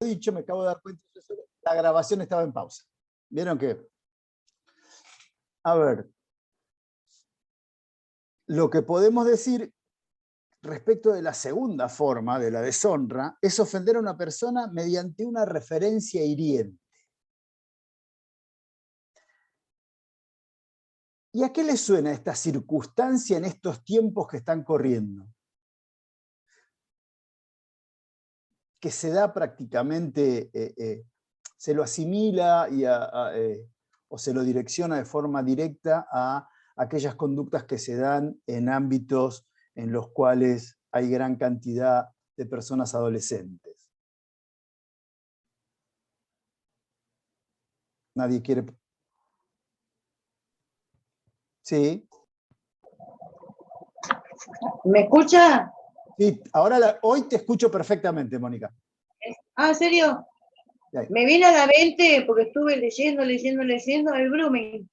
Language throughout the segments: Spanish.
dicho, me acabo de dar cuenta, la grabación estaba en pausa. ¿Vieron que? A ver, lo que podemos decir respecto de la segunda forma, de la deshonra, es ofender a una persona mediante una referencia hiriente. ¿Y a qué le suena esta circunstancia en estos tiempos que están corriendo? Que se da prácticamente, se lo asimila o se lo direcciona de forma directa a aquellas conductas que se dan en ámbitos en los cuales hay gran cantidad de personas adolescentes. ¿Nadie quiere? Sí. ¿Me escucha? Sí, ahora hoy te escucho perfectamente, Mónica. Ah, ¿en serio? Me viene a la mente, porque estuve leyendo, el grooming.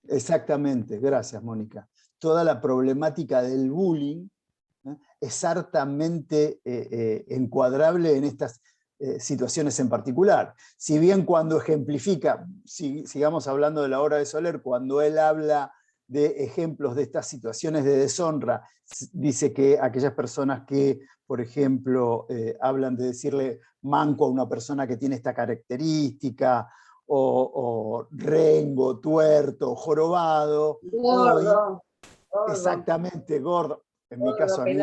Exactamente, gracias, Mónica. Toda la problemática del bullying es hartamente encuadrable en estas situaciones en particular. Si bien cuando ejemplifica, sigamos hablando de la obra de Soler, cuando él habla de ejemplos de estas situaciones de deshonra, dice que aquellas personas que, por ejemplo, hablan de decirle manco a una persona que tiene esta característica, o rengo, tuerto, jorobado, Gordo. hoy, exactamente, gordo, en mi caso a mí,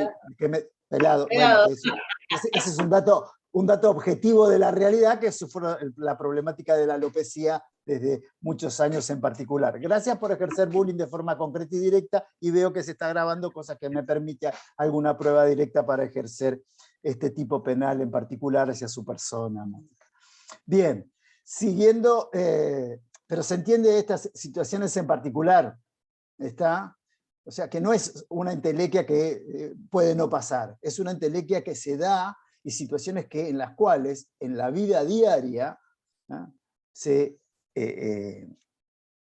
Pelado. pelado, bueno, ese es un dato objetivo de la realidad, que eso fue la problemática de la alopecia desde muchos años en particular. Gracias por ejercer bullying de forma concreta y directa, y veo que se está grabando, cosa que me permite alguna prueba directa para ejercer este tipo penal en particular hacia su persona. Bien, siguiendo, pero se entiende estas situaciones en particular, ¿está? O sea, que no es una entelequia que puede no pasar, es una entelequia que se da y situaciones en las cuales en la vida diaria se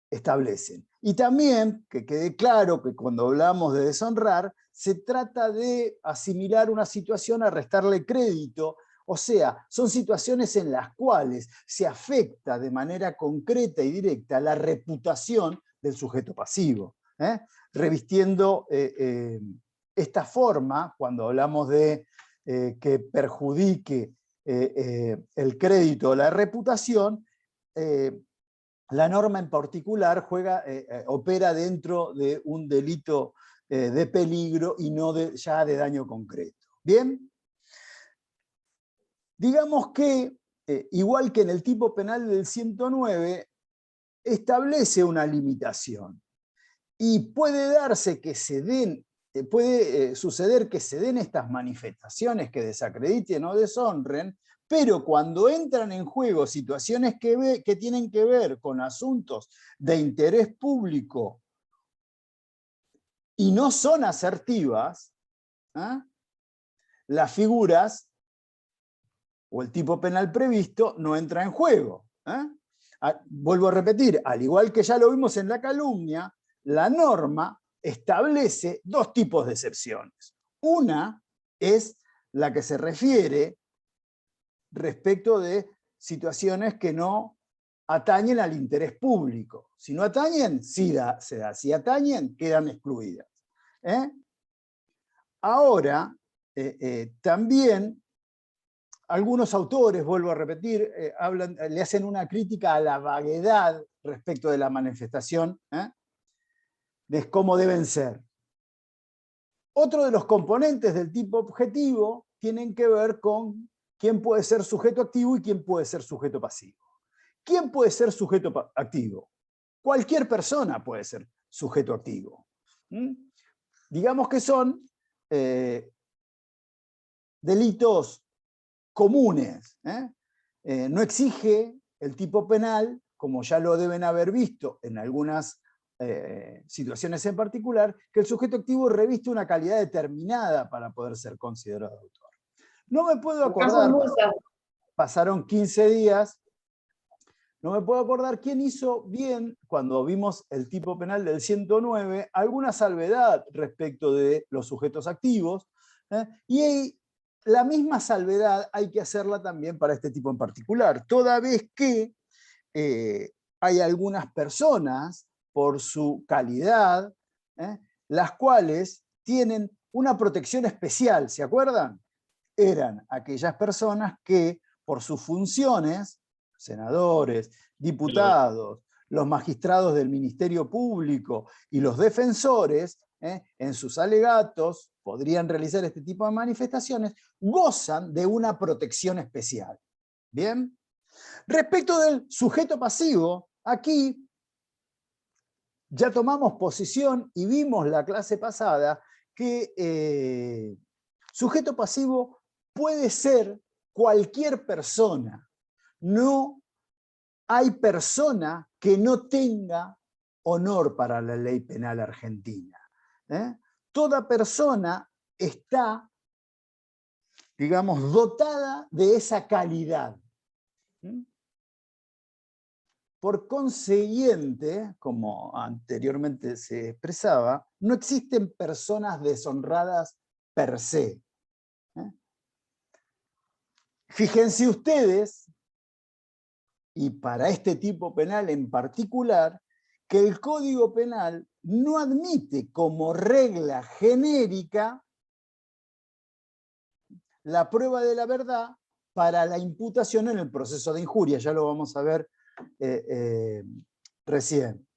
establecen. Y también, que quede claro que cuando hablamos de deshonrar, se trata de asimilar una situación a restarle crédito. O sea, son situaciones en las cuales se afecta de manera concreta y directa la reputación del sujeto pasivo. Revistiendo esta forma, cuando hablamos de que perjudique el crédito o la reputación, la norma en particular opera dentro de un delito de peligro y no ya de daño concreto. ¿Bien? Digamos que, igual que en el tipo penal del 109, establece una limitación. Y puede darse que se den, puede suceder que se den estas manifestaciones que desacrediten o deshonren, pero cuando entran en juego situaciones que tienen que ver con asuntos de interés público y no son asertivas, las figuras o el tipo penal previsto no entra en juego. Vuelvo a repetir, al igual que ya lo vimos en la calumnia, la norma establece dos tipos de excepciones. Una es la que se refiere respecto de situaciones que no atañen al interés público. Si no atañen, sí se da. Si atañen, quedan excluidas. Ahora, también algunos autores, vuelvo a repetir, le hacen una crítica a la vaguedad respecto de la manifestación, de cómo deben ser. Otro de los componentes del tipo objetivo tienen que ver con quién puede ser sujeto activo y quién puede ser sujeto pasivo. ¿Quién puede ser sujeto activo? Cualquier persona puede ser sujeto activo. Digamos que son delitos comunes. No exige el tipo penal, como ya lo deben haber visto en algunas situaciones en particular, que el sujeto activo reviste una calidad determinada para poder ser considerado autor. No me puedo acordar, pasaron 15 días, no me puedo acordar quién hizo bien, cuando vimos el tipo penal del 109, alguna salvedad respecto de los sujetos activos, y la misma salvedad hay que hacerla también para este tipo en particular, toda vez que hay algunas personas, por su calidad, las cuales tienen una protección especial, ¿se acuerdan? Eran aquellas personas que, por sus funciones, senadores, diputados, los magistrados del Ministerio Público y los defensores, en sus alegatos, podrían realizar este tipo de manifestaciones, gozan de una protección especial. ¿Bien? Respecto del sujeto pasivo, aquí ya tomamos posición y vimos la clase pasada que sujeto pasivo puede ser cualquier persona. No hay persona que no tenga honor para la ley penal argentina. Toda persona está, digamos, dotada de esa calidad. Por consiguiente, como anteriormente se expresaba, no existen personas deshonradas per se. Fíjense ustedes, y para este tipo penal en particular, que el Código Penal no admite como regla genérica la prueba de la verdad para la imputación en el proceso de injuria. Ya lo vamos a ver recién.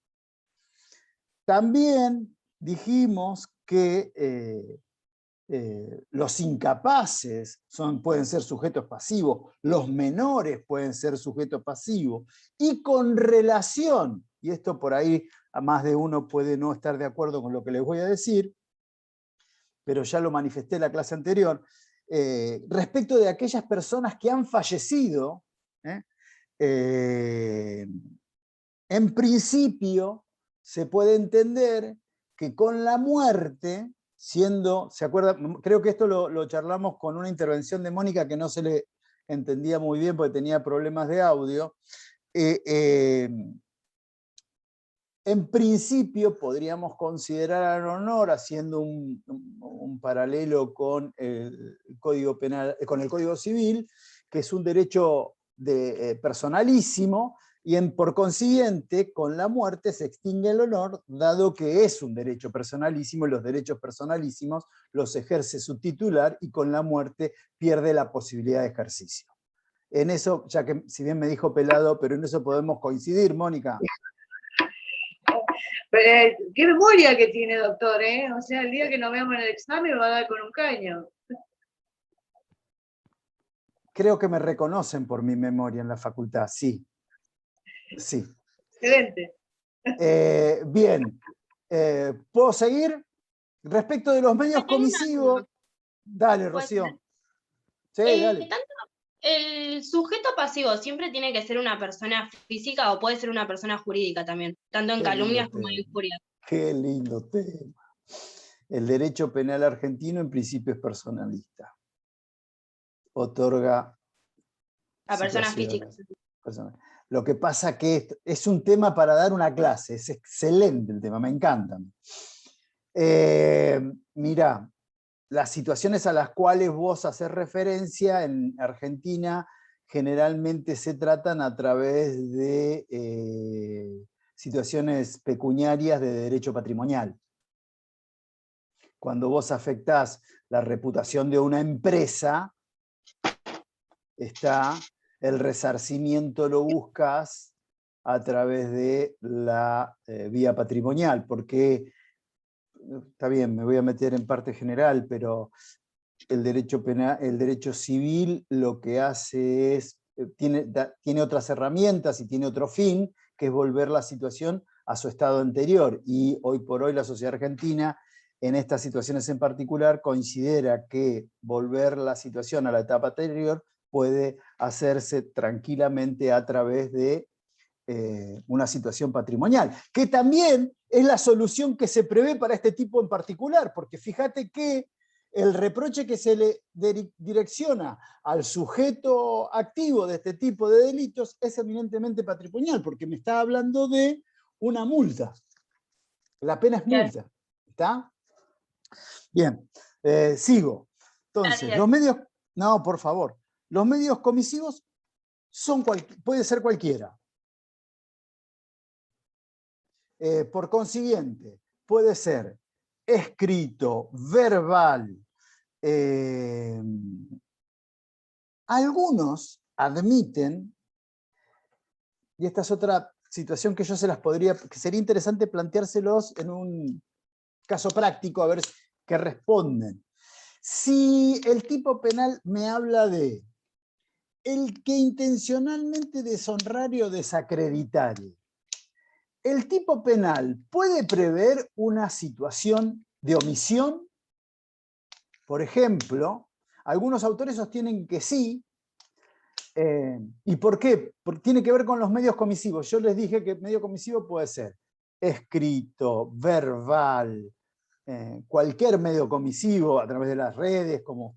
También dijimos que los incapaces pueden ser sujetos pasivos, los menores pueden ser sujetos pasivos, y con relación, y esto por ahí a más de uno puede no estar de acuerdo con lo que les voy a decir, pero ya lo manifesté en la clase anterior, respecto de aquellas personas que han fallecido, en principio se puede entender que con la muerte, siendo, ¿se acuerda? Creo que esto lo charlamos con una intervención de Mónica que no se le entendía muy bien porque tenía problemas de audio. En principio podríamos considerar al honor, haciendo un paralelo con el Código Penal, con el Código Civil, que es un derecho personalísimo, y por consiguiente, con la muerte se extingue el honor, dado que es un derecho personalísimo, y los derechos personalísimos los ejerce su titular, y con la muerte pierde la posibilidad de ejercicio. En eso, ya que si bien me dijo pelado, pero en eso podemos coincidir, Mónica. Pero, qué memoria que tiene, doctor, ¿eh? O sea, el día que nos veamos en el examen me va a dar con un caño. Creo que me reconocen por mi memoria en la facultad, sí. Sí. Excelente. Bien. ¿Puedo seguir? Respecto de los medios comisivos... Dale, Rocío. Sí, dale. ¿El sujeto pasivo siempre tiene que ser una persona física o puede ser una persona jurídica también? Tanto en calumnias como en injurias. Qué lindo tema. El derecho penal argentino en principio es personalista. Otorga a personas físicas. Lo que pasa que es un tema para dar una clase, es excelente el tema, me encanta. Mirá, las situaciones a las cuales vos haces referencia en Argentina generalmente se tratan a través de situaciones pecuniarias de derecho patrimonial. Cuando vos afectás la reputación de una empresa, el resarcimiento lo buscas a través de la vía patrimonial, porque, está bien, me voy a meter en parte general, pero el derecho penal, el derecho civil lo que hace es, tiene otras herramientas y tiene otro fin, que es volver la situación a su estado anterior, y hoy por hoy la sociedad argentina, en estas situaciones en particular, considera que volver la situación a la etapa anterior puede hacerse tranquilamente a través de una situación patrimonial, que también es la solución que se prevé para este tipo en particular, porque fíjate que el reproche que se le direcciona al sujeto activo de este tipo de delitos es eminentemente patrimonial, porque me está hablando de una multa. La pena es multa. ¿Está? Bien, sigo. Entonces, No, por favor. Los medios comisivos puede ser cualquiera. Por consiguiente, puede ser escrito, verbal. Algunos admiten, y esta es otra situación que yo que sería interesante planteárselos en un caso práctico, a ver qué responden. Si el tipo penal me habla de el que intencionalmente deshonrare o desacreditare, ¿el tipo penal puede prever una situación de omisión? Por ejemplo, algunos autores sostienen que sí. ¿Y por qué? Porque tiene que ver con los medios comisivos. Yo les dije que medio comisivo puede ser escrito, verbal, cualquier medio comisivo a través de las redes, como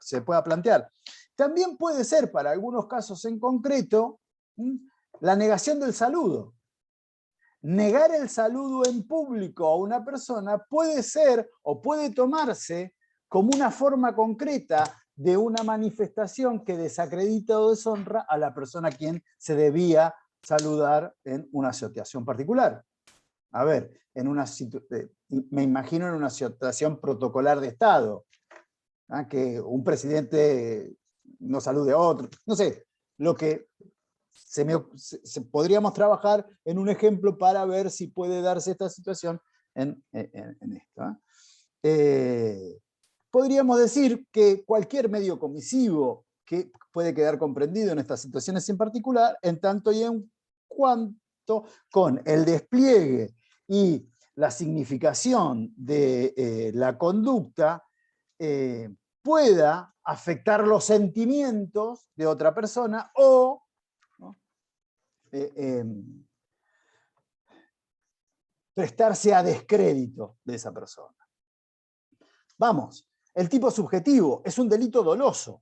se pueda plantear. También puede ser, para algunos casos en concreto, la negación del saludo. Negar el saludo en público a una persona puede ser o puede tomarse como una forma concreta de una manifestación que desacredita o deshonra a la persona a quien se debía saludar en una situación particular. A ver, me imagino en una situación protocolar de Estado, que un presidente no salude a otro, no sé, lo que podríamos trabajar en un ejemplo para ver si puede darse esta situación en esto. Podríamos decir que cualquier medio comisivo que puede quedar comprendido en estas situaciones en particular, en tanto y en cuanto con el despliegue y la significación de la conducta pueda afectar los sentimientos de otra persona o prestarse a descrédito de esa persona. Vamos, el tipo subjetivo es un delito doloso.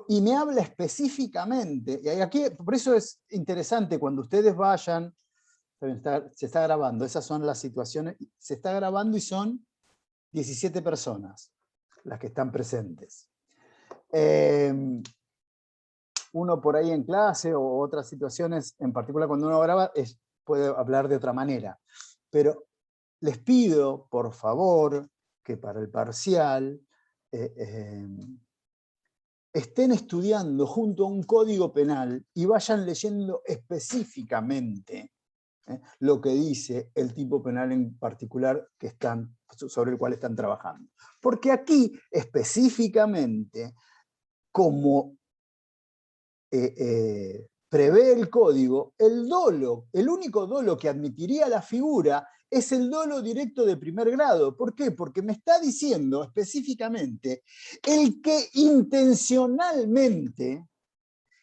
Y me habla específicamente, y aquí, por eso es interesante cuando ustedes vayan, se está grabando, esas son las situaciones, se está grabando y son 17 personas las que están presentes. Uno por ahí en clase o otras situaciones, en particular cuando uno graba, puede hablar de otra manera. Pero les pido, por favor, que para el parcial estén estudiando junto a un código penal y vayan leyendo específicamente lo que dice el tipo penal en particular sobre el cual están trabajando. Porque aquí, específicamente, como prevé el código, el único dolo que admitiría la figura es el dolo directo de primer grado. ¿Por qué? Porque me está diciendo específicamente el que intencionalmente,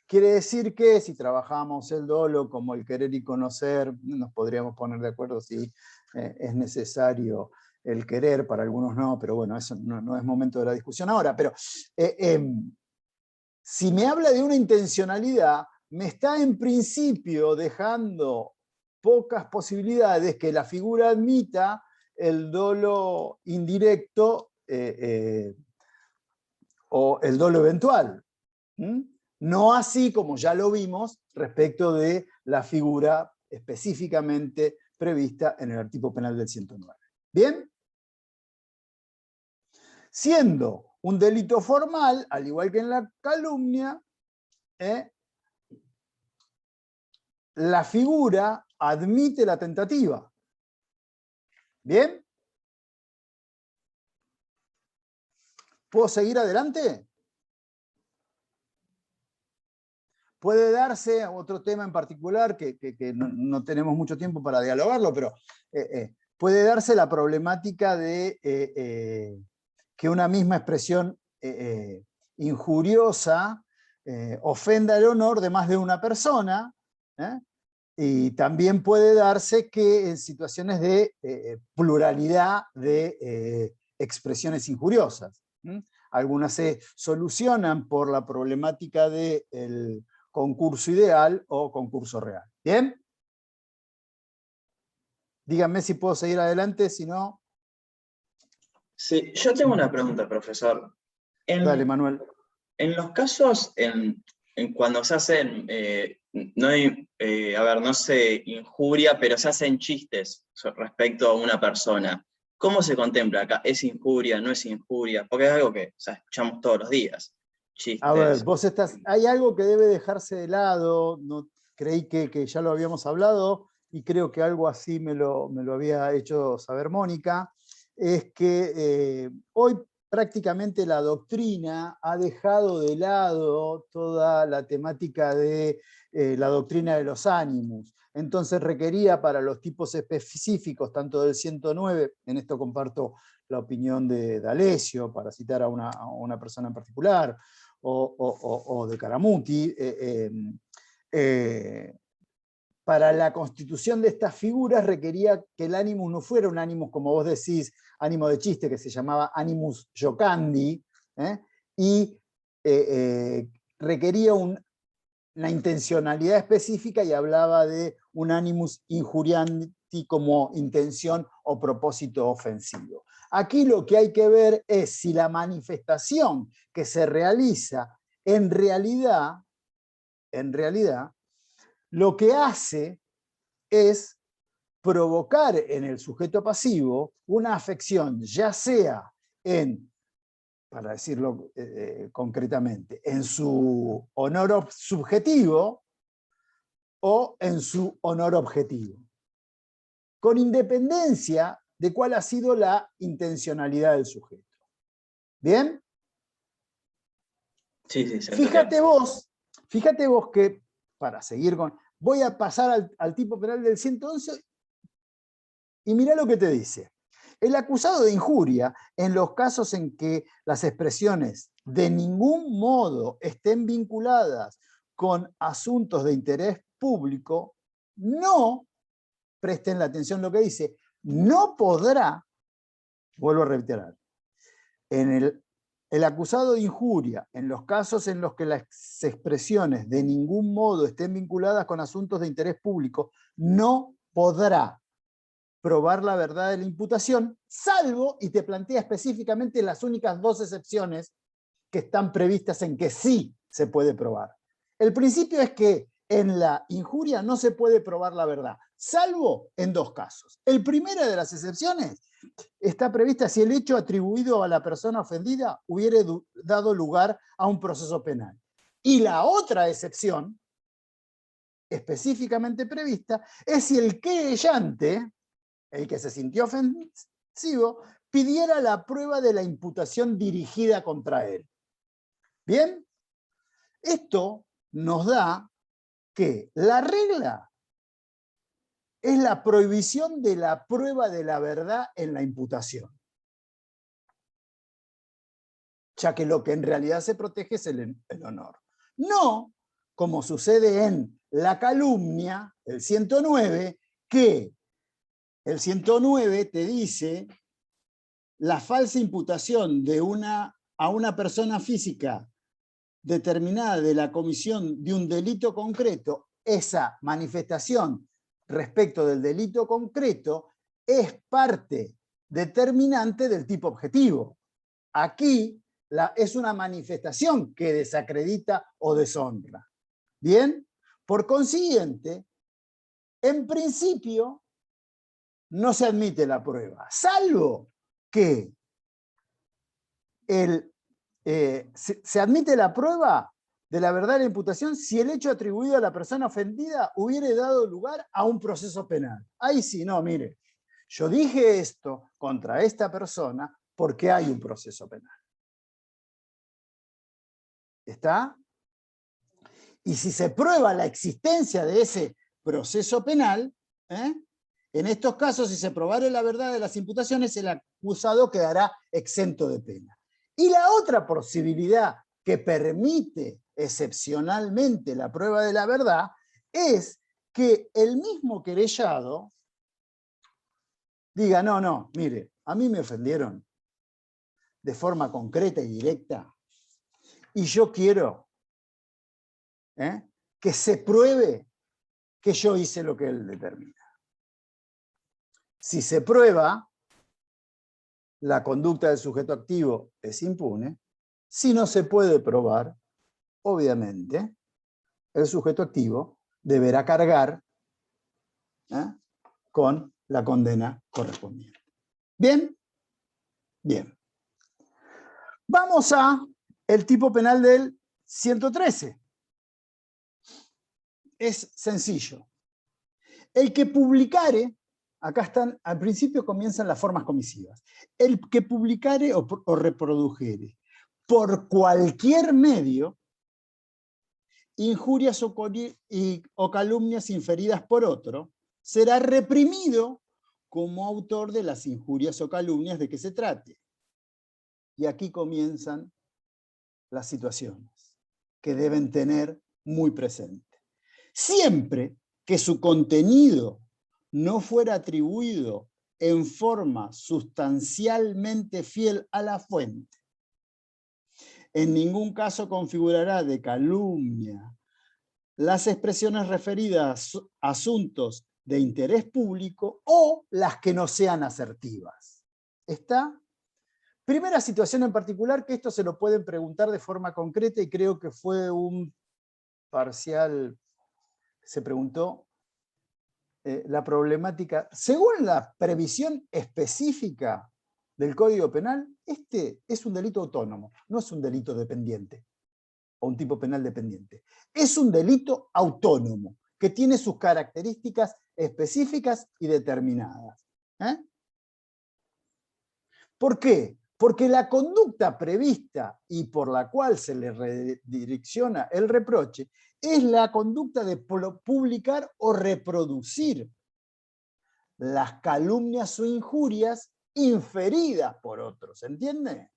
quiere decir que si trabajamos el dolo como el querer y conocer, nos podríamos poner de acuerdo si es necesario el querer, para algunos no, pero bueno, eso no es momento de la discusión ahora, pero si me habla de una intencionalidad, me está en principio dejando pocas posibilidades que la figura admita el dolo indirecto o el dolo eventual. No así como ya lo vimos respecto de la figura específicamente prevista en el tipo penal del 109. ¿Bien? Siendo un delito formal, al igual que en la calumnia, la figura admite la tentativa. ¿Bien? ¿Puedo seguir adelante? Puede darse otro tema en particular que no tenemos mucho tiempo para dialogarlo, pero puede darse la problemática de que una misma expresión injuriosa ofenda el honor de más de una persona, y también puede darse que en situaciones de pluralidad de expresiones injuriosas. Algunas se solucionan por la problemática del concurso ideal o concurso real. ¿Bien? Díganme si puedo seguir adelante, si no... Sí, yo tengo una pregunta, profesor. Dale, Manuel. En los casos, cuando se hacen, no sé, injuria, pero se hacen chistes respecto a una persona, ¿cómo se contempla acá? ¿Es injuria, no es injuria? Porque es algo que escuchamos todos los días. Chistes. A ver, hay algo que debe dejarse de lado, no, creí que ya lo habíamos hablado, y creo que algo así me lo había hecho saber Mónica, es que hoy prácticamente la doctrina ha dejado de lado toda la temática de la doctrina de los ánimos. Entonces requería para los tipos específicos, tanto del 109, en esto comparto la opinión de D'Alessio, para citar a una persona en particular, o de Caramuti, para la constitución de estas figuras requería que el animus no fuera un animus, como vos decís, ánimo de chiste, que se llamaba animus jocandi, y requería una intencionalidad específica, y hablaba de un animus injuriandi como intención o propósito ofensivo. Aquí lo que hay que ver es si la manifestación que se realiza en realidad, lo que hace es provocar en el sujeto pasivo una afección, ya sea para decirlo concretamente, en su honor subjetivo o en su honor objetivo, con independencia de cuál ha sido la intencionalidad del sujeto. ¿Bien? Sí. Fíjate vos que, para seguir con... Voy a pasar al tipo penal del 111 y mirá lo que te dice. El acusado de injuria, en los casos en que las expresiones de ningún modo estén vinculadas con asuntos de interés público, no, presten la atención a lo que dice, no podrá, vuelvo a reiterar, el acusado de injuria, en los casos en los que las expresiones de ningún modo estén vinculadas con asuntos de interés público, no podrá probar la verdad de la imputación, salvo, y te plantea específicamente las únicas dos excepciones que están previstas en que sí se puede probar. El principio es que en la injuria no se puede probar la verdad, salvo en dos casos. El primero de las excepciones está prevista si el hecho atribuido a la persona ofendida hubiera dado lugar a un proceso penal. Y la otra excepción, específicamente prevista, es si el querellante, el que se sintió ofensivo, pidiera la prueba de la imputación dirigida contra él. ¿Bien? Esto nos da que la regla es la prohibición de la prueba de la verdad en la imputación, ya que lo que en realidad se protege es el honor. No, como sucede en la calumnia, el 109, que el 109 te dice la falsa imputación a una persona física determinada de la comisión de un delito concreto, esa manifestación respecto del delito concreto es parte determinante del tipo objetivo. Aquí es una manifestación que desacredita o deshonra. ¿Bien? Por consiguiente, en principio, no se admite la prueba, salvo que se admite la prueba de la verdad de la imputación si el hecho atribuido a la persona ofendida hubiera dado lugar a un proceso penal. Ahí sí, no, mire, yo dije esto contra esta persona porque hay un proceso penal. ¿Está? Y si se prueba la existencia de ese proceso penal, en estos casos, si se probare la verdad de las imputaciones, el acusado quedará exento de pena. Y la otra posibilidad que permite excepcionalmente la prueba de la verdad es que el mismo querellado diga, no, mire, a mí me ofendieron de forma concreta y directa y yo quiero que se pruebe que yo hice lo que él determina. Si se prueba, la conducta del sujeto activo es impune. Si no se puede probar, obviamente, el sujeto activo deberá cargar con la condena correspondiente. ¿Bien? Bien. Vamos a el tipo penal del 113. Es sencillo. El que publicare, acá están, al principio comienzan las formas comisivas. El que publicare o reprodujere por cualquier medio injurias o calumnias inferidas por otro, será reprimido como autor de las injurias o calumnias de que se trate. Y aquí comienzan las situaciones que deben tener muy presente. Siempre que su contenido no fuera atribuido en forma sustancialmente fiel a la fuente, en ningún caso configurará de calumnia las expresiones referidas a asuntos de interés público o las que no sean asertivas. ¿Está? Primera situación en particular, que esto se lo pueden preguntar de forma concreta, y creo que fue un parcial, se preguntó la problemática. Según la previsión específica del Código Penal, este es un delito autónomo, no es un delito dependiente o un tipo penal dependiente. Es un delito autónomo que tiene sus características específicas y determinadas. ¿Por qué? Porque la conducta prevista y por la cual se le redirecciona el reproche es la conducta de publicar o reproducir las calumnias o injurias inferidas por otros. ¿Entiende?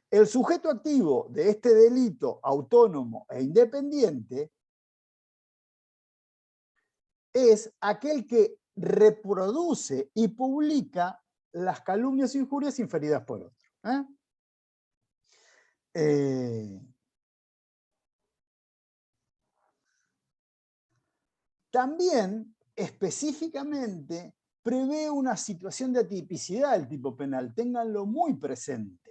El sujeto activo de este delito autónomo e independiente es aquel que reproduce y publica las calumnias e injurias inferidas por otro. También, específicamente, prevé una situación de atipicidad del tipo penal. Ténganlo muy presente.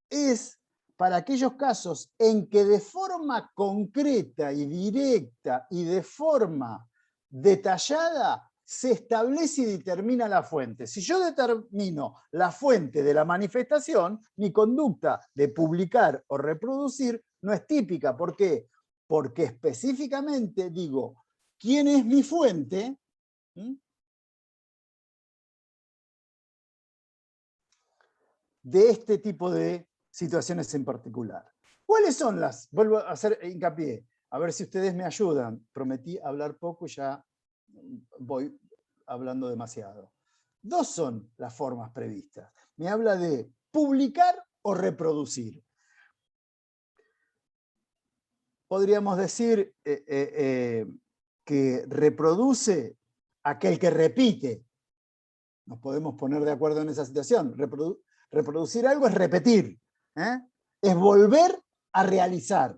Es para aquellos casos en que de forma concreta y directa y de forma detallada se establece y determina la fuente. Si yo determino la fuente de la manifestación, mi conducta de publicar o reproducir no es típica. ¿Por qué? Porque específicamente digo, ¿quién es mi fuente? De este tipo de situaciones en particular. ¿Cuáles son las? Vuelvo a hacer hincapié, a ver si ustedes me ayudan. Prometí hablar poco y ya voy hablando demasiado. Dos son las formas previstas. Me habla de publicar o reproducir. Podríamos decir que reproduce aquel que repite. Nos podemos poner de acuerdo en esa situación. Reproducir algo es repetir. Es volver a realizar.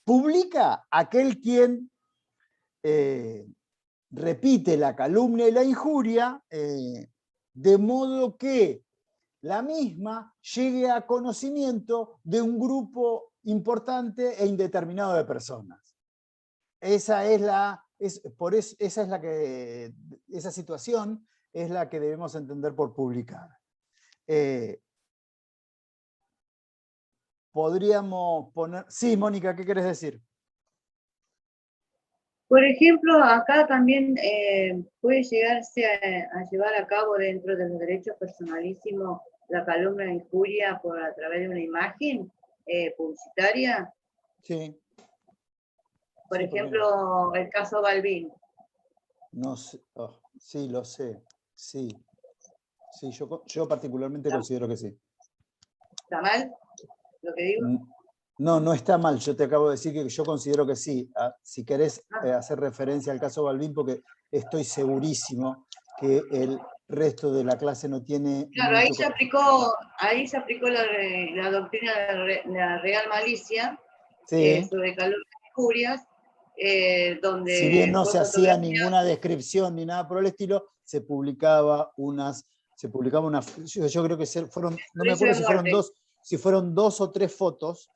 Publica aquel quien repite la calumnia y la injuria de modo que la misma llegue a conocimiento de un grupo importante e indeterminado de personas. Esa situación es la que debemos entender por publicar. Podríamos poner... Sí, Mónica, ¿qué querés decir? Por ejemplo, acá también puede llegarse a llevar a cabo dentro de los derechos personalísimos la calumnia e injuria a través de una imagen publicitaria. Sí. Por ejemplo, el caso Balbín. No sé. Oh, sí, lo sé. Sí. Sí, yo particularmente considero que sí. ¿Está mal lo que digo? No, no está mal. Yo te acabo de decir que yo considero que sí. Si querés hacer referencia al caso Balbín, porque estoy segurísimo que el resto de la clase no tiene... Claro, ahí se aplicó la doctrina de la real malicia, sí. Sobre calumnias e injurias, donde... Si bien no se hacía ninguna descripción ni nada por el estilo, se publicaba unas se publicaba una, yo creo que fueron, no me Juicio acuerdo de si fueron dos o tres fotos,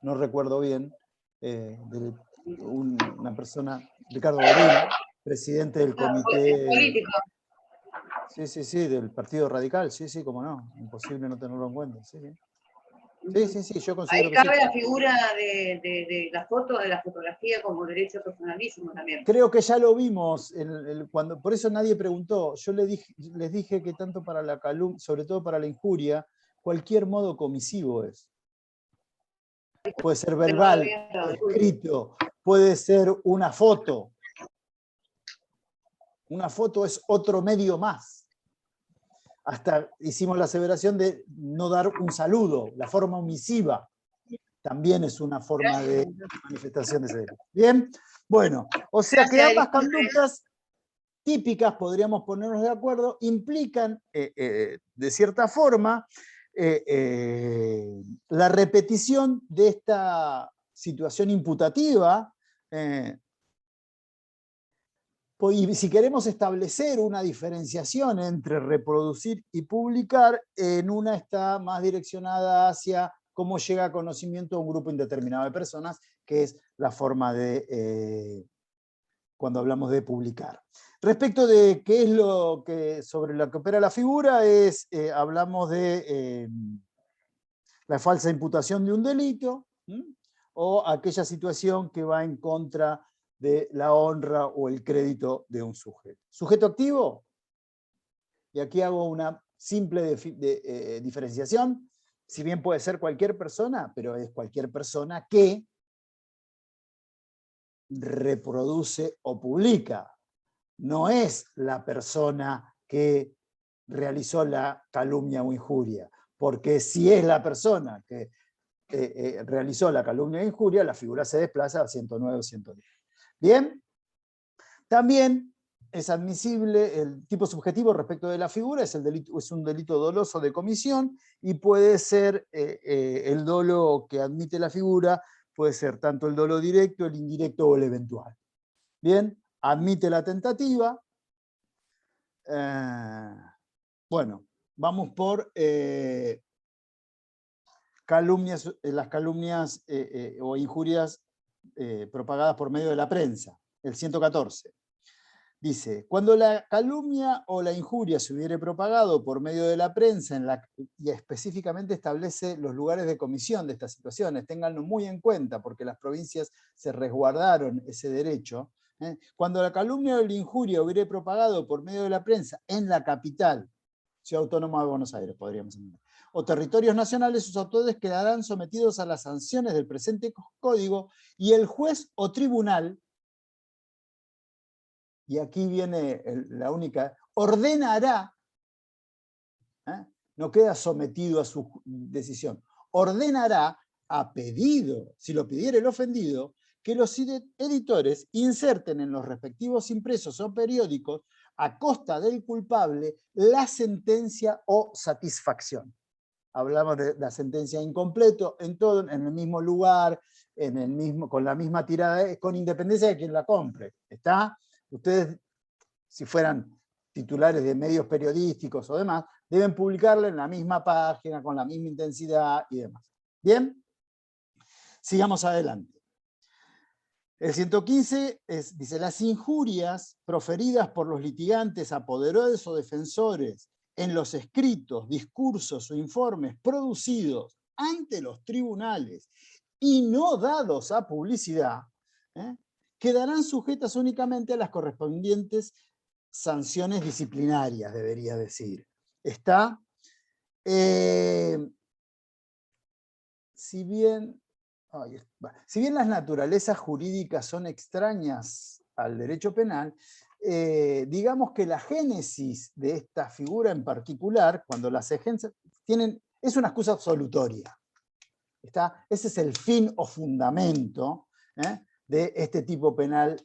no recuerdo bien, de una persona, Ricardo Borín, presidente del comité. Político. Sí, del Partido Radical, sí, cómo no, imposible no tenerlo en cuenta, sí, yo considero Ahí que sí. cabe la figura de la foto, de la fotografía como derecho personalísimo también. Creo que ya lo vimos, cuando, por eso nadie preguntó. Yo les dije que tanto para la calumnia, sobre todo para la injuria, cualquier modo comisivo es. Puede ser verbal, escrito, puede ser una foto. Una foto es otro medio más. Hasta hicimos la aseveración de no dar un saludo, la forma omisiva también es una forma de manifestación de ese derecho. ¿Bien? Bueno, o sea que ambas conductas típicas, podríamos ponernos de acuerdo, implican, de cierta forma, la repetición de esta situación imputativa, y si queremos establecer una diferenciación entre reproducir y publicar, en una está más direccionada hacia cómo llega a conocimiento a un grupo indeterminado de personas, que es la forma de, cuando hablamos de publicar. Respecto de qué es lo que, sobre lo que opera la figura, hablamos de la falsa imputación de un delito, o aquella situación que va en contra de la honra o el crédito de un sujeto. ¿Sujeto activo? Y aquí hago una simple diferenciación. Si bien puede ser cualquier persona, pero es cualquier persona que reproduce o publica. No es la persona que realizó la calumnia o injuria. Porque si es la persona que realizó la calumnia o injuria, la figura se desplaza a 109 o 110. Bien, también es admisible el tipo subjetivo respecto de la figura, es un delito doloso de comisión, y puede ser el dolo que admite la figura, puede ser tanto el dolo directo, el indirecto o el eventual. Bien, admite la tentativa. Bueno, vamos por las calumnias o injurias propagadas por medio de la prensa, el 114. Dice, cuando la calumnia o la injuria se hubiere propagado por medio de la prensa, y específicamente establece los lugares de comisión de estas situaciones, ténganlo muy en cuenta, porque las provincias se resguardaron ese derecho. Cuando la calumnia o la injuria hubiere propagado por medio de la prensa en la capital, Ciudad Autónoma de Buenos Aires, podríamos decir, o territorios nacionales, sus autores quedarán sometidos a las sanciones del presente código, y el juez o tribunal, y aquí viene la única, ordenará, no queda sometido a su decisión, ordenará a pedido, si lo pidiera el ofendido, que los editores inserten en los respectivos impresos o periódicos, a costa del culpable, la sentencia o satisfacción. Hablamos de la sentencia incompleto, en el mismo lugar, con la misma tirada, con independencia de quien la compre. ¿Está? Ustedes, si fueran titulares de medios periodísticos o demás, deben publicarla en la misma página, con la misma intensidad y demás. ¿Bien? Sigamos adelante. El 115 dice, las injurias proferidas por los litigantes a poderosos o defensores en los escritos, discursos o informes producidos ante los tribunales y no dados a publicidad, quedarán sujetas únicamente a las correspondientes sanciones disciplinarias, debería decir. Está, si bien las naturalezas jurídicas son extrañas al derecho penal, digamos que la génesis de esta figura en particular, cuando las ejercen, es una excusa absolutoria. Ese es el fin o fundamento de este tipo penal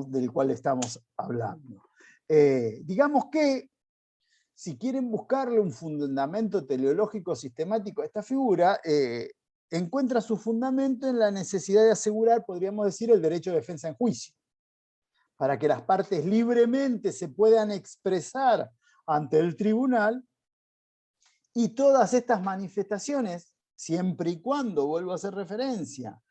del cual estamos hablando. Digamos que, si quieren buscarle un fundamento teleológico sistemático a esta figura, encuentra su fundamento en la necesidad de asegurar, podríamos decir, el derecho de defensa en juicio. para que las partes libremente se puedan expresar ante el tribunal, y todas estas manifestaciones, siempre y cuando, vuelvo a hacer referencia,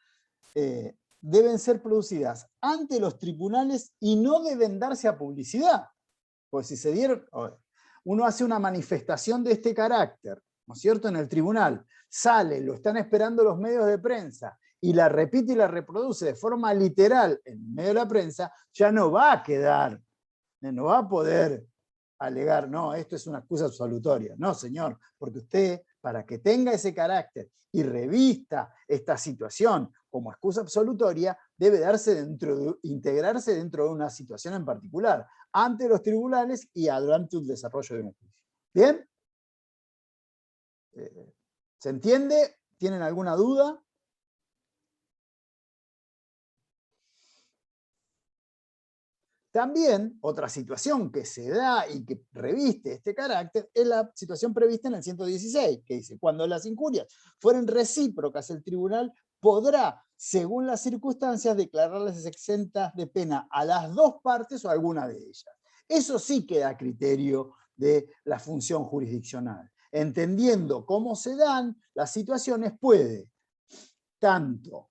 deben ser producidas ante los tribunales y no deben darse a publicidad. Pues si se dieron, uno hace una manifestación de este carácter, ¿no es cierto?, en el tribunal, sale, lo están esperando los medios de prensa, y la repite y la reproduce de forma literal en medio de la prensa, ya no va a quedar, no va a poder alegar, no, esto es una excusa absolutoria. No, señor, porque usted, para que tenga ese carácter y revista esta situación como excusa absolutoria, debe integrarse dentro de una situación en particular, ante los tribunales y durante el desarrollo de un juicio. ¿Bien? ¿Se entiende? ¿Tienen alguna duda? También, otra situación que se da y que reviste este carácter es la situación prevista en el 116, que dice, cuando las injurias fueren recíprocas, el tribunal podrá, según las circunstancias, declararlas exentas de pena a las dos partes o a alguna de ellas. Eso sí queda a criterio de la función jurisdiccional. Entendiendo cómo se dan las situaciones, puede tanto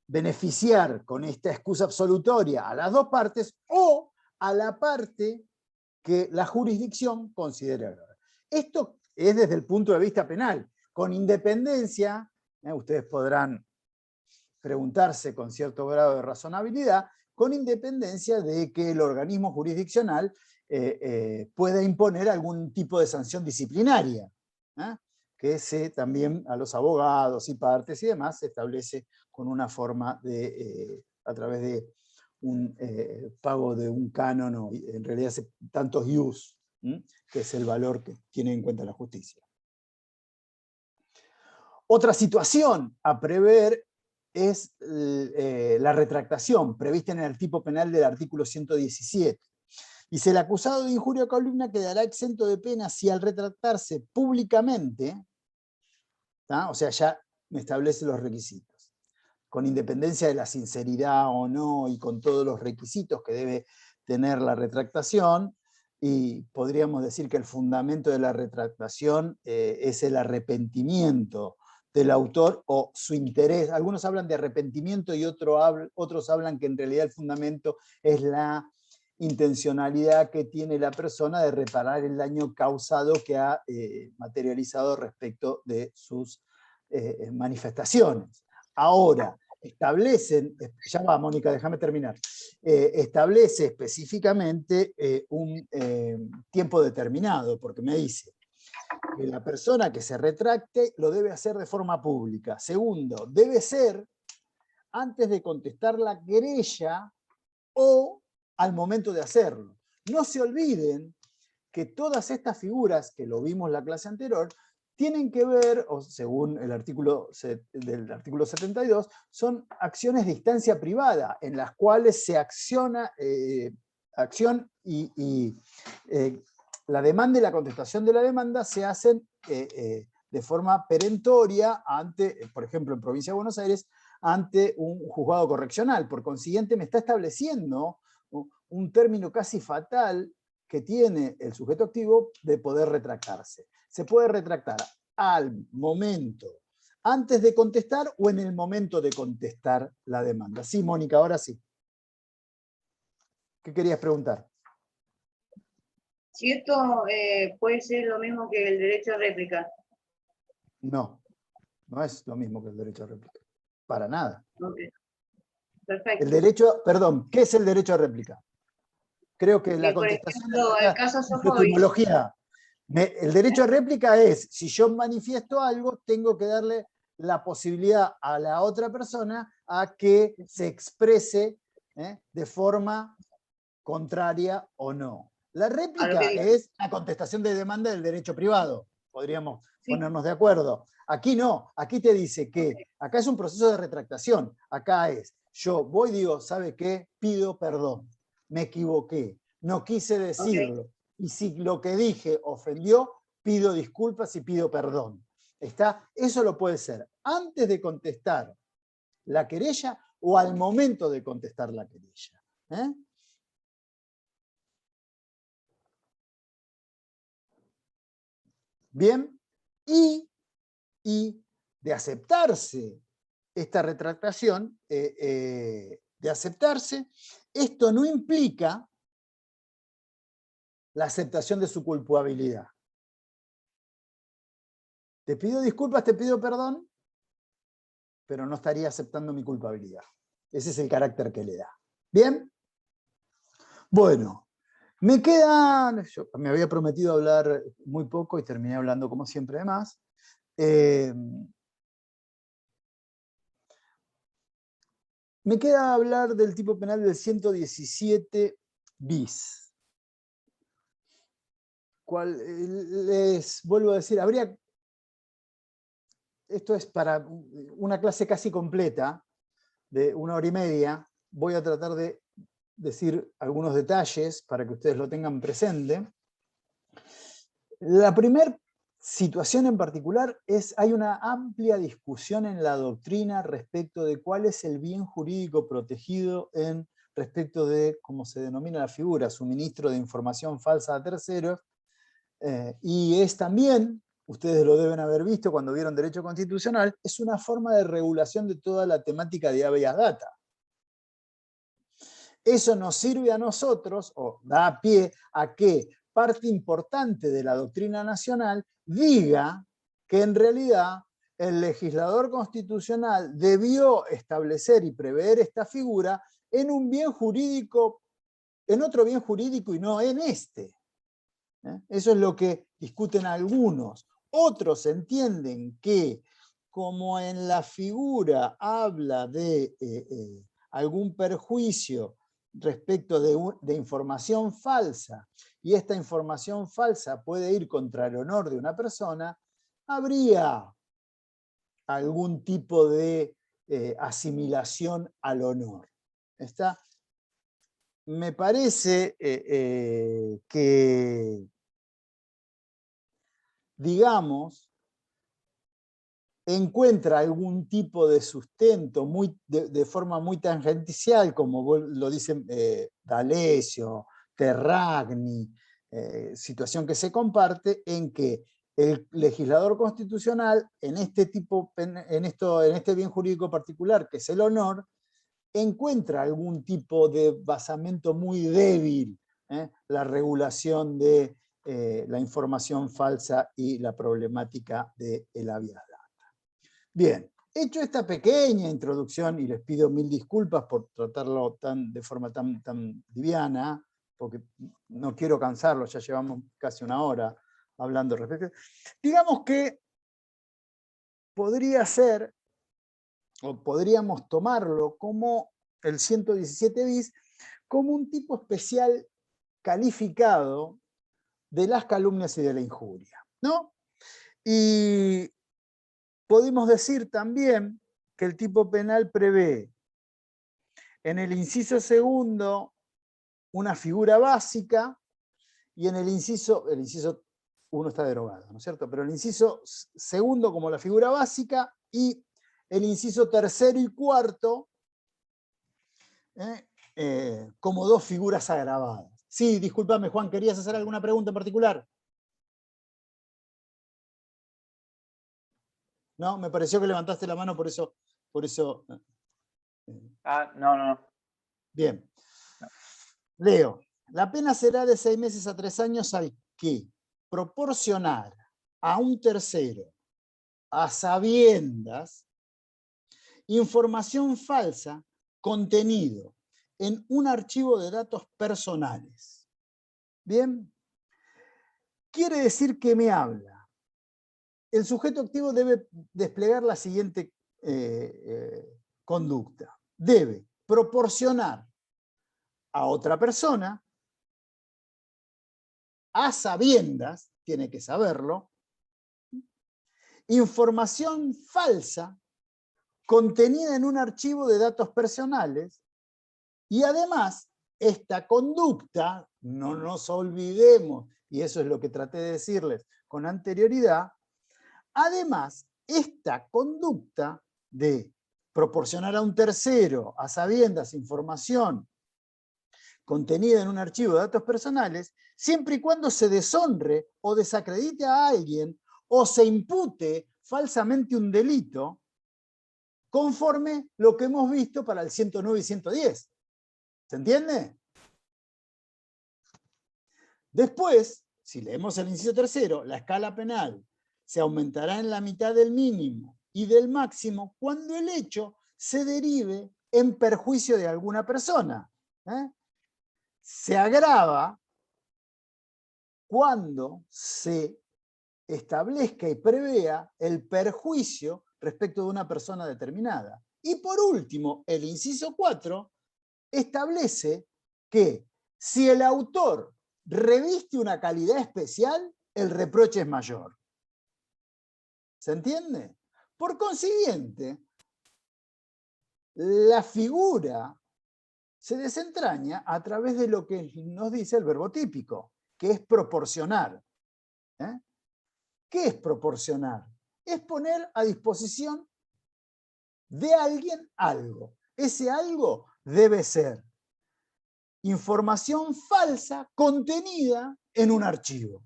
beneficiar con esta excusa absolutoria a las dos partes o a la parte que la jurisdicción considere grave. Esto es desde el punto de vista penal. Con independencia, ustedes podrán preguntarse con cierto grado de razonabilidad, con independencia de que el organismo jurisdiccional pueda imponer algún tipo de sanción disciplinaria, que también a los abogados y partes y demás se establece con una forma de, a través de un pago de un canon, o en realidad tantos ius, que es el valor que tiene en cuenta la justicia. Otra situación a prever es la retractación, prevista en el tipo penal del artículo 117. Dice, el acusado de injuria o calumnia quedará exento de pena si al retractarse públicamente, o sea, ya me establece los requisitos, con independencia de la sinceridad o no, y con todos los requisitos que debe tener la retractación, y podríamos decir que el fundamento de la retractación es el arrepentimiento del autor o su interés. Algunos hablan de arrepentimiento y otros hablan que en realidad el fundamento es la intencionalidad que tiene la persona de reparar el daño causado que ha materializado respecto de sus manifestaciones. Ahora, establecen, ya va Mónica, déjame terminar, establece específicamente un tiempo determinado, porque me dice que la persona que se retracte lo debe hacer de forma pública. Segundo, debe ser antes de contestar la querella o al momento de hacerlo. No se olviden que todas estas figuras, que lo vimos en la clase anterior, tienen que ver, o según el artículo del artículo 72, son acciones de instancia privada, en las cuales se acciona acción y la demanda y la contestación de la demanda se hacen de forma perentoria ante, por ejemplo, en Provincia de Buenos Aires, ante un juzgado correccional. Por consiguiente, me está estableciendo un término casi fatal que tiene el sujeto activo de poder retractarse. Se puede retractar al momento, antes de contestar o en el momento de contestar la demanda. Sí, Mónica, ahora sí. ¿Qué querías preguntar? Si esto puede ser lo mismo que el derecho a réplica. No, no es lo mismo que el derecho a réplica. Para nada. Okay. Perfecto. El derecho, perdón, ¿qué es el derecho a réplica? Creo que la Por contestación ejemplo, el caso es Sofovich. etimología. El derecho a réplica es, si yo manifiesto algo, tengo que darle la posibilidad a la otra persona a que se exprese de forma contraria o no. La réplica es la contestación de demanda del derecho privado. Podríamos ponernos de acuerdo. Aquí no, aquí te dice que acá es un proceso de retractación. Acá es, yo voy y digo, ¿sabe qué? Pido perdón. Me equivoqué, no quise decirlo. Y si lo que dije ofendió, pido disculpas y pido perdón. Eso lo puede ser antes de contestar la querella o al momento de contestar la querella. Bien, y de aceptarse esta retractación, de aceptarse, esto no implica la aceptación de su culpabilidad. Te pido disculpas, te pido perdón, pero no estaría aceptando mi culpabilidad. Ese es el carácter que le da. ¿Bien? Bueno, me quedan... Yo me había prometido hablar muy poco y terminé hablando como siempre de más. Me queda hablar del tipo penal del 117 bis. Les vuelvo a decir, esto es para una clase casi completa, de 1 hora y media. Voy a tratar de decir algunos detalles para que ustedes lo tengan presente. La primera situación en particular es, hay una amplia discusión en la doctrina respecto de cuál es el bien jurídico protegido respecto de, como se denomina la figura, suministro de información falsa a terceros, y es también, ustedes lo deben haber visto cuando vieron Derecho Constitucional, es una forma de regulación de toda la temática de habeas data. Eso nos sirve a nosotros, o da pie a que parte importante de la doctrina nacional diga que en realidad el legislador constitucional debió establecer y prever esta figura en un bien jurídico, en otro bien jurídico y no en este. Eso es lo que discuten algunos. Otros entienden que, como en la figura habla de algún perjuicio respecto de información falsa, y esta información falsa puede ir contra el honor de una persona, habría algún tipo de asimilación al honor. ¿Está? Me parece que, digamos, encuentra algún tipo de sustento de forma muy tangencial, como lo dicen D'Alessio, Terragni, situación que se comparte, en que el legislador constitucional, en este bien jurídico particular, que es el honor, encuentra algún tipo de basamento muy débil, la regulación de la información falsa y la problemática del habeas data. Bien, hecho esta pequeña introducción, y les pido 1000 disculpas por tratarlo de forma tan liviana, porque no quiero cansarlo, ya llevamos casi 1 hora hablando respecto. Digamos que podría ser, o podríamos tomarlo como el 117 bis, como un tipo especial calificado de las calumnias y de la injuria, ¿no? Y podemos decir también que el tipo penal prevé en el inciso segundo una figura básica, y en el inciso 1 está derogado, ¿no es cierto? Pero el inciso segundo como la figura básica, y el inciso tercero y cuarto como 2 figuras agravadas. Sí, discúlpame, Juan, ¿querías hacer alguna pregunta en particular? No, me pareció que levantaste la mano, por eso. No. Bien. Leo. La pena será de 6 meses a 3 años al que proporcionar a un tercero, a sabiendas, información falsa contenido en un archivo de datos personales. ¿Bien? Quiere decir que me habla. El sujeto activo debe desplegar la siguiente conducta. Debe proporcionar a otra persona, a sabiendas, tiene que saberlo, información falsa contenida en un archivo de datos personales, y además esta conducta, no nos olvidemos, y eso es lo que traté de decirles con anterioridad, además esta conducta de proporcionar a un tercero, a sabiendas, información contenida en un archivo de datos personales, siempre y cuando se deshonre o desacredite a alguien o se impute falsamente un delito, conforme lo que hemos visto para el 109 y 110. ¿Se entiende? Después, si leemos el inciso tercero, la escala penal se aumentará en la mitad del mínimo y del máximo cuando el hecho se derive en perjuicio de alguna persona. Se agrava cuando se establezca y prevea el perjuicio respecto de una persona determinada. Y por último, el inciso 4 establece que si el autor reviste una calidad especial, el reproche es mayor. ¿Se entiende? Por consiguiente, la figura se desentraña a través de lo que nos dice el verbo típico, que es proporcionar. ¿Qué es proporcionar? Es poner a disposición de alguien algo. Ese algo debe ser información falsa contenida en un archivo.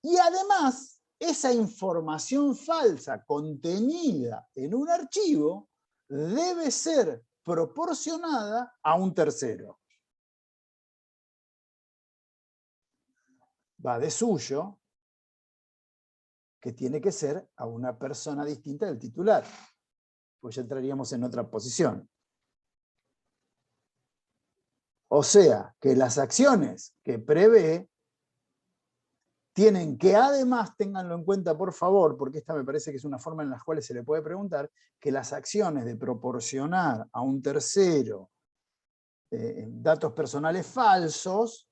Y además, esa información falsa contenida en un archivo debe ser proporcionada a un tercero. Va de suyo que tiene que ser a una persona distinta del titular, pues ya entraríamos en otra posición. O sea, que las acciones que prevé tienen que además, ténganlo en cuenta por favor, porque esta me parece que es una forma en la cual se le puede preguntar, que las acciones de proporcionar a un tercero datos personales falsos,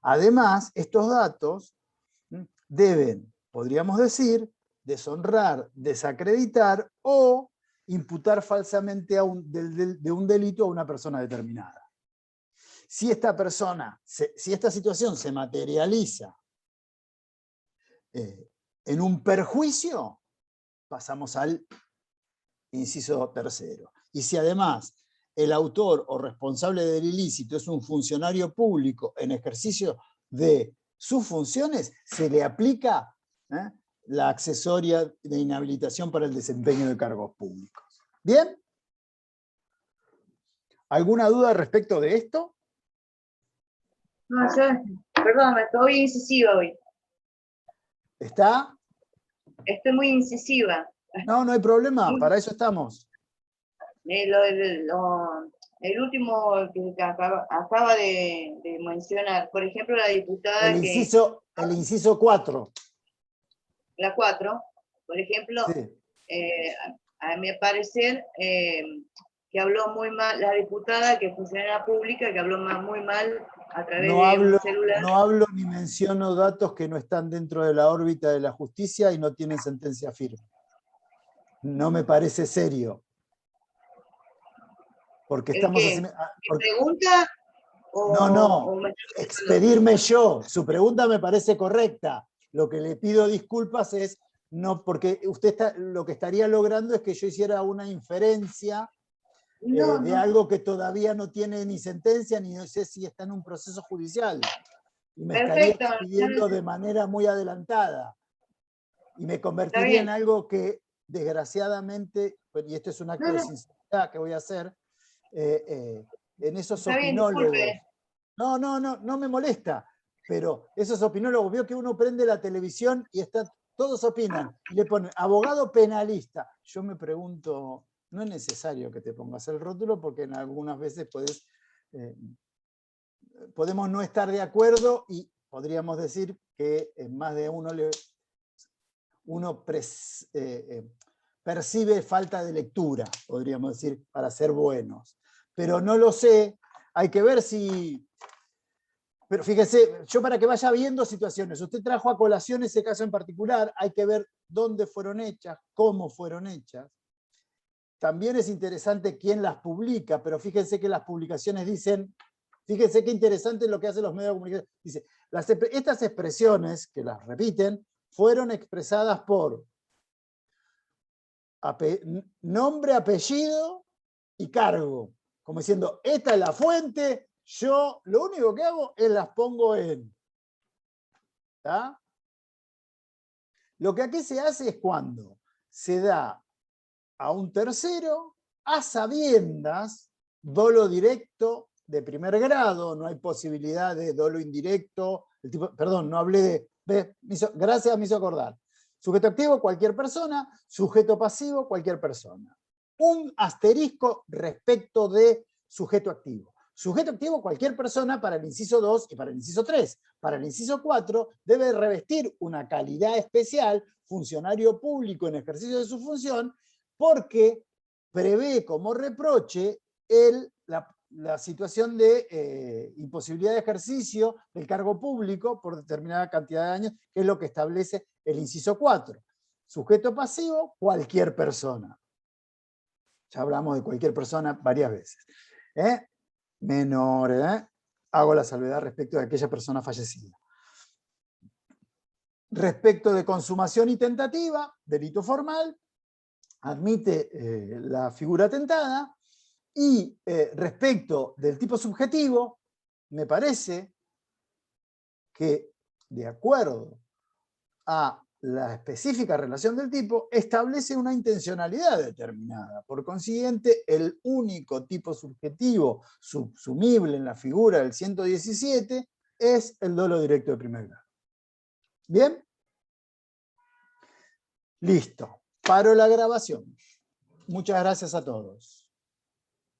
además estos datos deben, podríamos decir, deshonrar, desacreditar o imputar falsamente de un delito a una persona determinada. Si esta situación se materializa en un perjuicio, pasamos al inciso tercero. Y si además el autor o responsable del ilícito es un funcionario público en ejercicio de sus funciones, se le aplica la accesoria de inhabilitación para el desempeño de cargos públicos. ¿Bien? ¿Alguna duda respecto de esto? No, perdón, estoy incisiva hoy. ¿Está? Estoy muy incisiva. No, no hay problema, para eso estamos. El último que acaba de mencionar, por ejemplo, la diputada el inciso 4. La 4, por ejemplo, Sí. A mi parecer, que habló muy mal, la diputada que es funcionaria pública, que habló muy mal a través de un celular. No hablo ni menciono datos que no están dentro de la órbita de la justicia y no tienen sentencia firme. No me parece serio. Porque estamos haciendo... ¿Me pregunta? No, expedirme yo. Su pregunta me parece correcta. Lo que le pido disculpas es, no, porque usted lo que estaría logrando es que yo hiciera una inferencia de algo que todavía no tiene ni sentencia, ni no sé si está en un proceso judicial. Y me estaría expidiendo de manera muy adelantada. Y me convertiría en algo que, desgraciadamente, y esto es un acto de sinceridad que voy a hacer, en esos opinólogos. No me molesta, pero esos opinólogos, veo que uno prende la televisión y todos opinan, y le ponen abogado penalista. Yo me pregunto, no es necesario que te pongas el rótulo, porque en algunas veces podemos no estar de acuerdo y podríamos decir que en más de uno percibe falta de lectura, podríamos decir, para ser buenos. Pero no lo sé, hay que ver si... Pero fíjese, yo para que vaya viendo situaciones, usted trajo a colación ese caso en particular, hay que ver dónde fueron hechas, cómo fueron hechas. También es interesante quién las publica, pero fíjense que las publicaciones dicen, fíjense qué interesante lo que hacen los medios de comunicación. Dice, estas expresiones, que las repiten, fueron expresadas por nombre, apellido y cargo. Como diciendo, esta es la fuente, yo lo único que hago es las pongo en. ¿Está? Lo que aquí se hace es cuando se da a un tercero a sabiendas, dolo directo de primer grado, no hay posibilidad de dolo indirecto, perdón, no hablé de, gracias, me hizo acordar. Sujeto activo, cualquier persona, sujeto pasivo, cualquier persona. Un asterisco respecto de sujeto activo. Sujeto activo, cualquier persona para el inciso 2 y para el inciso 3. Para el inciso 4 debe revestir una calidad especial, funcionario público en ejercicio de su función, porque prevé como reproche la situación de imposibilidad de ejercicio del cargo público por determinada cantidad de años, que es lo que establece el inciso 4. Sujeto pasivo, cualquier persona. Ya hablamos de cualquier persona varias veces. Menor, hago la salvedad respecto de aquella persona fallecida. Respecto de consumación y tentativa, delito formal, admite la figura tentada, y respecto del tipo subjetivo, me parece que, de acuerdo a la específica relación del tipo, establece una intencionalidad determinada. Por consiguiente, el único tipo subjetivo subsumible en la figura del 117 es el dolo directo de primer grado. ¿Bien? Listo. Paro la grabación. Muchas gracias a todos.